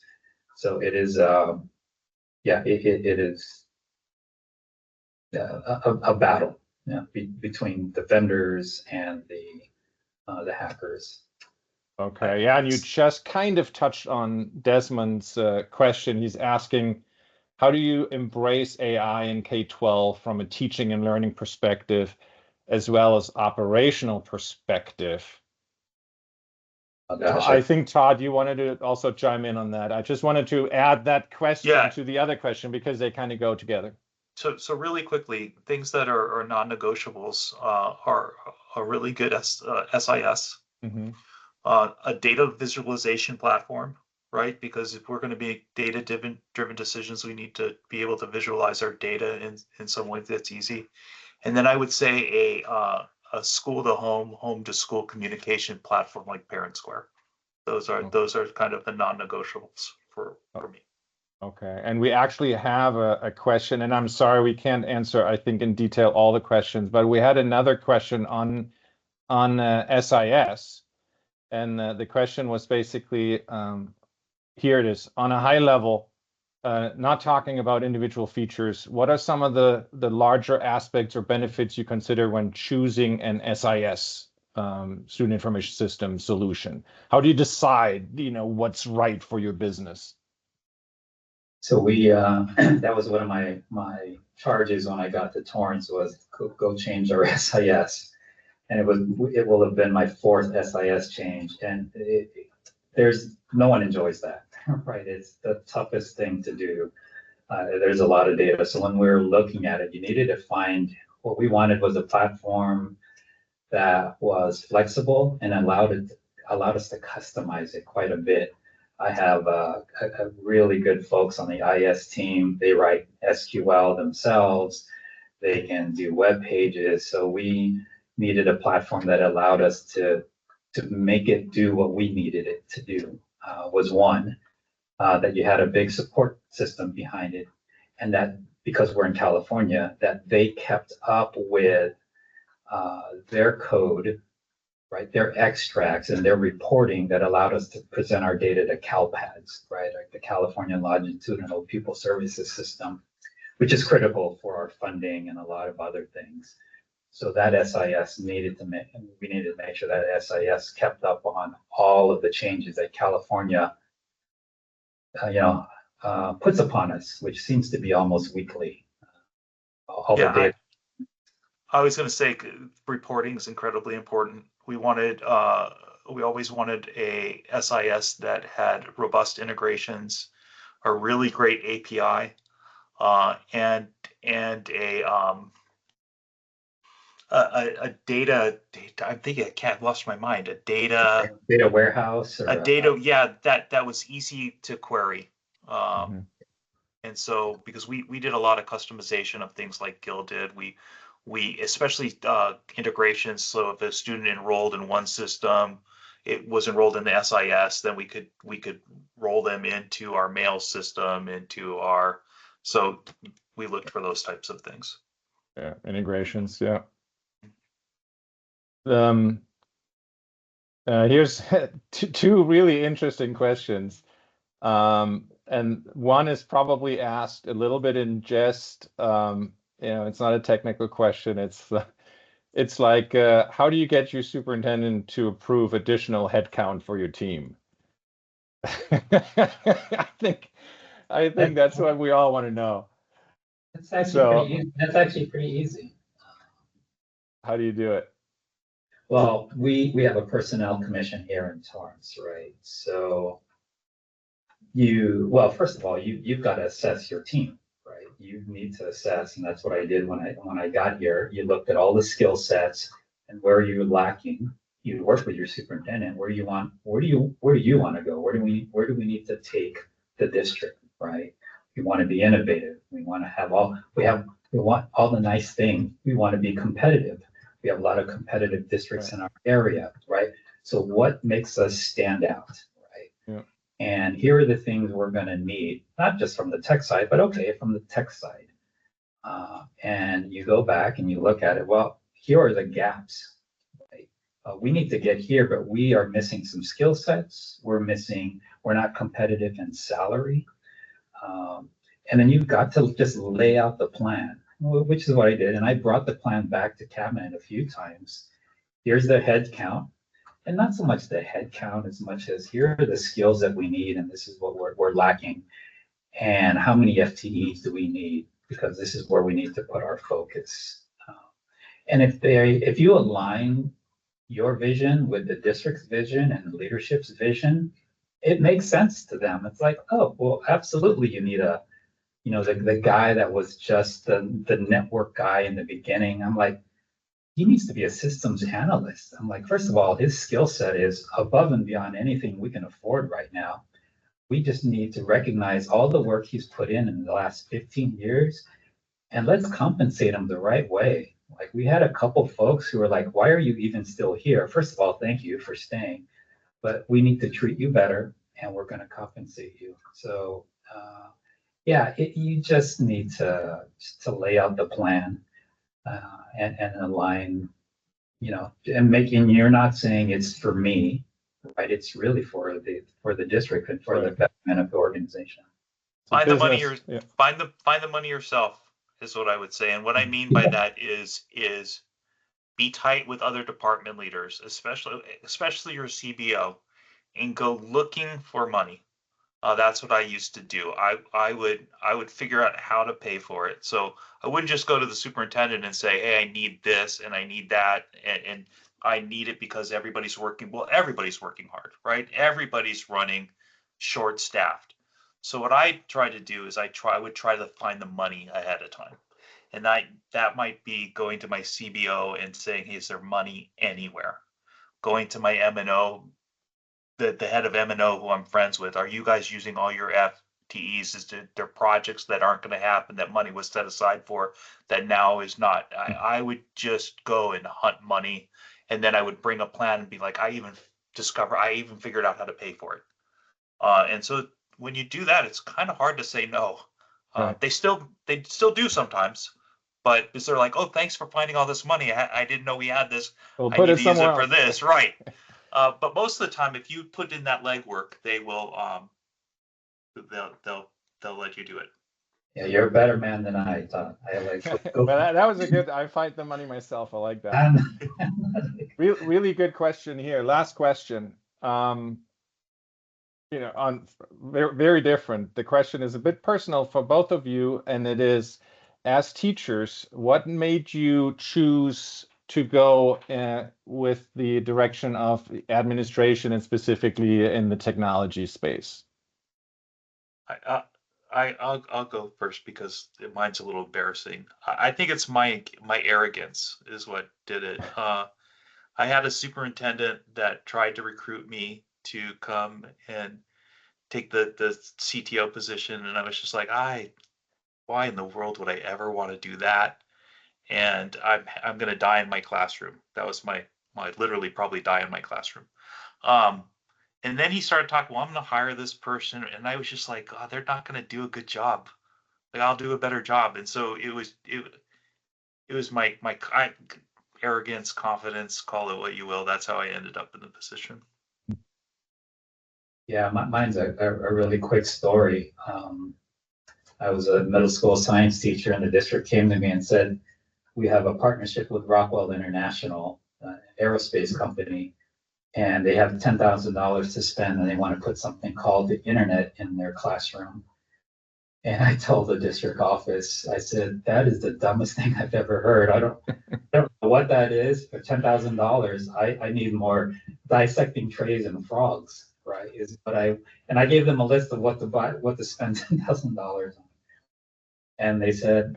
So it is, yeah, it is a battle, between the vendors and the hackers. Okay, yeah, and you just kind of touched on Desmond's question. He's asking, how do you embrace AI in K-12 from a teaching and learning perspective, as well as operational perspective? Oh, gosh, I think, Todd, you wanted to also chime in on that. I just wanted to add that question to the other question, because they kind of go together. So really quickly, things that are non-negotiables are a really good SIS, a data visualization platform, right? Because if we're going to be data-driven decisions, we need to be able to visualize our data in some way that's easy. And then I would say a school-to-home, home-to-school communication platform like Parent Square. Those are kind of the non-negotiables for me. Okay, and we actually have a question, and I'm sorry we can't answer, I think, in detail all the questions, but we had another question on SIS, and the question was basically, here it is, on a high level, not talking about individual features, what are some of the larger aspects or benefits you consider when choosing an SIS, student information system solution? How do you decide, what's right for your business? So we that was one of my charges when I got to Torrance, was go change our SIS, and it will have been my fourth SIS change, and there's no one enjoys that, right? It's the toughest thing to do. There's a lot of data, so when we were looking at it, you needed to find, what we wanted was a platform that was flexible and allowed us to customize it quite a bit. I have a really good folks on the IS team. They write SQL themselves. They can do web pages. So we needed a platform that allowed us to make it do what we needed it to do. Was one, that you had a big support system behind it, and that because we're in California, that they kept up with their code, right, their extracts and their reporting, that allowed us to present our data to CalPADS, right, like the California Longitudinal Pupil Services System, which is critical for our funding and a lot of other things. So that SIS we needed to make sure that SIS kept up on all of the changes that California, puts upon us, which seems to be almost weekly. All the data. I was going to say reporting is incredibly important. We always wanted a SIS that had robust integrations a really great API, and a data. I'm thinking I can't lost my mind. A data warehouse, or yeah, that was easy to query. Mm-hmm. And so, because we did a lot of customization of things like Gil did, we especially integrations. So if a student enrolled in one system, it was enrolled in the SIS, then we could roll them into our mail system, into our. So we looked for those types of things. Yeah, integrations. Yeah. Here's two really interesting questions. And one is probably asked a little bit in jest. It's not a technical question. It's like, how do you get your superintendent to approve additional headcount for your team? I think that's what we all want to know. That's actually pretty easy. How do you do it? Well, we have a personnel commission here in Torrance, right? So first of all, you've got to assess your team, right? You need to assess, and that's what I did when I got here. You looked at all the skill sets and where you're lacking. You'd work with your superintendent. Where do you want to go? Where do we need to take the district, right? We want to be innovative. We want all the nice things. We want to be competitive. We have a lot of competitive districts in our area, right? So what makes us stand out, right? Yeah. And here are the things we're going to need, not just from the tech side, but from the tech side. And you go back and you look at it. Well, here are the gaps. Right? We need to get here, but we are missing some skill sets. We're not competitive in salary. And then you've got to just lay out the plan, which is what I did. And I brought the plan back to cabinet a few times. Here's the head count. And not so much the head count as much as here are the skills that we need, and this is what we're lacking. And how many FTEs do we need? Because this is where we need to put our focus. And if you align your vision with the district's vision and the leadership's vision, it makes sense to them. It's like, oh, well, absolutely, you need the guy that was just the network guy in the beginning. I'm like, he needs to be a systems analyst. I'm like, first of all, his skill set is above and beyond anything we can afford right now. We just need to recognize all the work he's put in the last 15 years, and let's compensate him the right way. Like, we had a couple folks who were like, why are you even still here? First of all, thank you for staying, but we need to treat you better, and we're going to compensate you. So you just need to lay out the plan. And align, and you're not saying it's for me, right? It's really for the district and for the betterment of the organization. Find the money yourself is what I would say. And what I mean by that is be tight with other department leaders, especially your CBO, and go looking for money. That's what I used to do. I would figure out how to pay for it. So I wouldn't just go to the superintendent and say, hey, I need this and I need that, and I need it because everybody's working. Well, everybody's working hard, right? Everybody's running short-staffed. So what I try to do is I would try to find the money ahead of time. And that might be going to my CBO and saying, hey, is there money anywhere? Going to my M&O, the head of M&O who I'm friends with, are you guys using all your FTEs? Is there projects that aren't going to happen that money was set aside for that now is not? I would just go and hunt money, and then I would bring a plan and be like, I even figured out how to pay for it. And so when you do that, it's kind of hard to say no. They still do sometimes, but is they're like, oh, thanks for finding all this money. I didn't know we had this. We'll I put need it to use somewhere it for else. this, right? But most of the time, if you put in that legwork, they will. They'll let you do it. Yeah, you're a better man than I thought. But that was a good. I find the money myself. I like that. Really good question here. Last question. On very, very different. The question is a bit personal for both of you, and it is, as teachers, what made you choose to go with the direction of administration and specifically in the technology space? I'll go first because mine's a little embarrassing. I think it's my arrogance is what did it. I had a superintendent that tried to recruit me to come and take the CTO position, and I was just like, why in the world would I ever want to do that? And I'm gonna die in my classroom. That was my literally probably die in my classroom. Um, and then he started talking, well, I'm gonna hire this person, and I was just like, oh, they're not gonna do a good job. Like I'll do a better job. And so it was my arrogance, confidence, call it what you will. That's how I ended up in the position. Yeah, mine's a really quick story. I was a middle school science teacher, and the district came to me and said, we have a partnership with Rockwell International, aerospace company, and they have $10,000 to spend, and they want to put something called the internet in their classroom. And I told the district office, I said, that is the dumbest thing I've ever heard. I don't know what that is. For $10,000, I need more dissecting trays and frogs, right? And I gave them a list of what to buy, what to spend $10,000 on. And they said,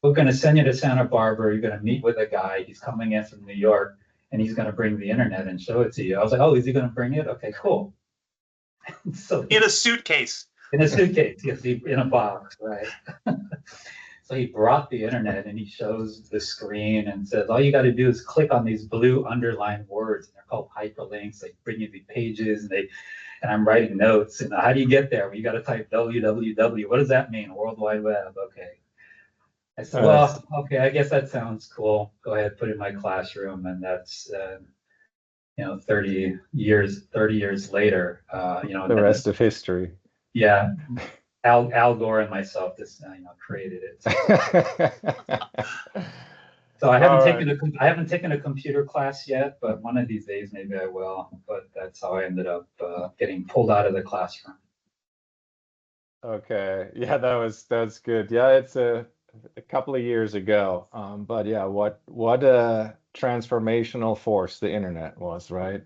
we're going to send you to Santa Barbara. You're going to meet with a guy. He's coming in from New York, and he's going to bring the internet and show it to you. I was like, oh, is he going to bring it? Okay, cool. So in a suitcase. In a suitcase, yes, in a box, right? So he brought the internet, and he shows the screen and says, all you got to do is click on these blue underlined words, and they're called hyperlinks. They bring you the pages, and I'm writing notes. And how do you get there? Well, you got to type www. What does that mean? World Wide Web. Okay. I said, well, okay, I guess that sounds cool. Go ahead, put it in my classroom. And that's, 30 years later, the rest of history. Yeah. Al Gore and myself just, created it. So I haven't taken a computer class yet, but one of these days maybe I will. But that's how I ended up getting pulled out of the classroom. Okay, yeah, that's good. Yeah, it's a couple of years ago, but yeah, what a transformational force the internet was, right?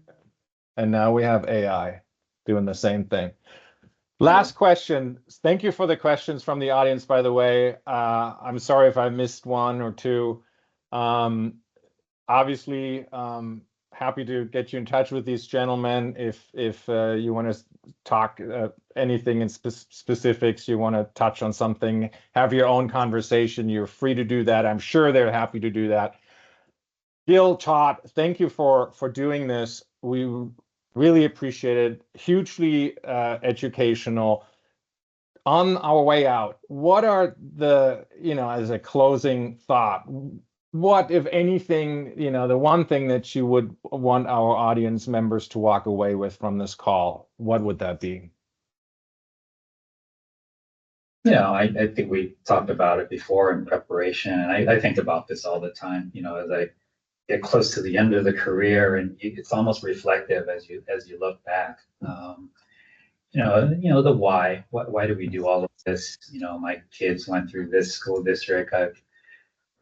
And now we have AI doing the same thing. Last question. Thank you for the questions from the audience, by the way. I'm sorry if I missed one or two. Obviously, happy to get you in touch with these gentlemen if you want to talk anything in specifics, you want to touch on something, have your own conversation, you're free to do that. I'm sure they're happy to do that. Gil, Todd, thank you for doing this. We really appreciate it. Hugely educational. On our way out, what are the, as a closing thought, what, if anything, the one thing that you would want our audience members to walk away with from this call, what would that be? I think we talked about it before in preparation, and I think about this all the time, as I get close to the end of the career, and it's almost reflective as you look back. The why do we do all of this? My kids went through this school district. I've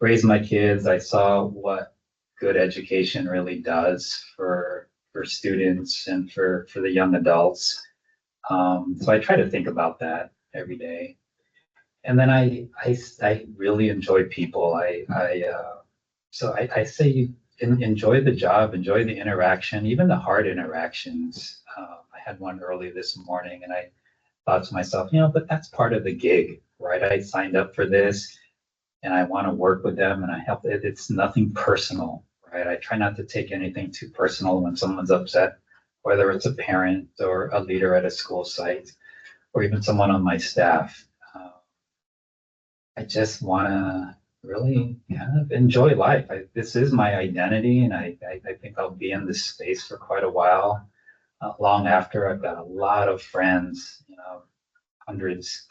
raised my kids. I saw what good education really does for students and for the young adults. So I try to think about that every day. And then I really enjoy people. So I say you enjoy the job, enjoy the interaction, even the hard interactions. I had one early this morning, and I thought to myself, but that's part of the gig, right? I signed up for this, and I want to work with them, and I help. It's nothing personal, right? I try not to take anything too personal when someone's upset, whether it's a parent or a leader at a school site, or even someone on my staff. I just want to really kind of enjoy life. This is my identity, and I think I'll be in this space for quite a while. Long after. I've got a lot of friends, hundreds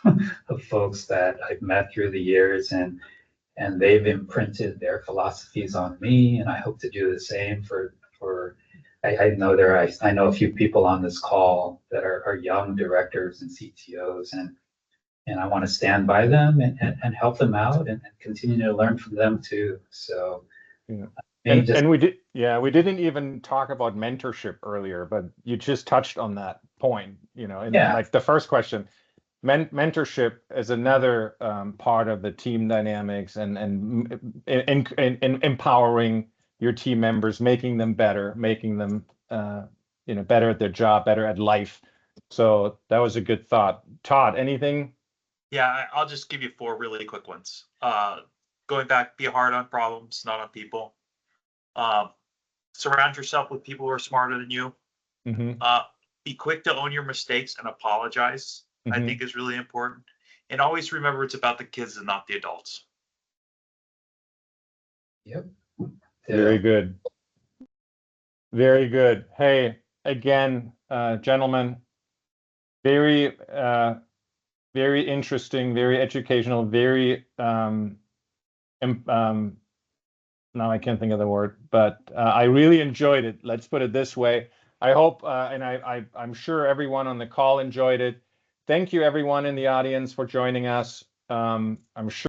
of folks that I've met through the years, and they've imprinted their philosophies on me, and I hope to do the same for. I know I know a few people on this call that are young directors and CTOs, and I want to stand by them and help them out and continue to learn from them too. So. Yeah. And we didn't even talk about mentorship earlier, but you just touched on that point, like the first question. mentorship is another part of the team dynamics and empowering your team members, making them better, making them better at their job, better at life. So that was a good thought. Todd, anything? Yeah, I'll just give you 4 really quick ones. Going back, be hard on problems, not on people. Surround yourself with people who are smarter than you. Mm-hmm. Be quick to own your mistakes and apologize. I Mm-hmm. think is really important. And always remember it's about the kids and not the adults. Yep. Very good. Very good. Hey, again, gentlemen, very very interesting, very educational, very now I can't think of the word, but I really enjoyed it. Let's put it this way. I hope, and I'm sure everyone on the call enjoyed it. Thank you, everyone in the audience, for joining us. I'm sure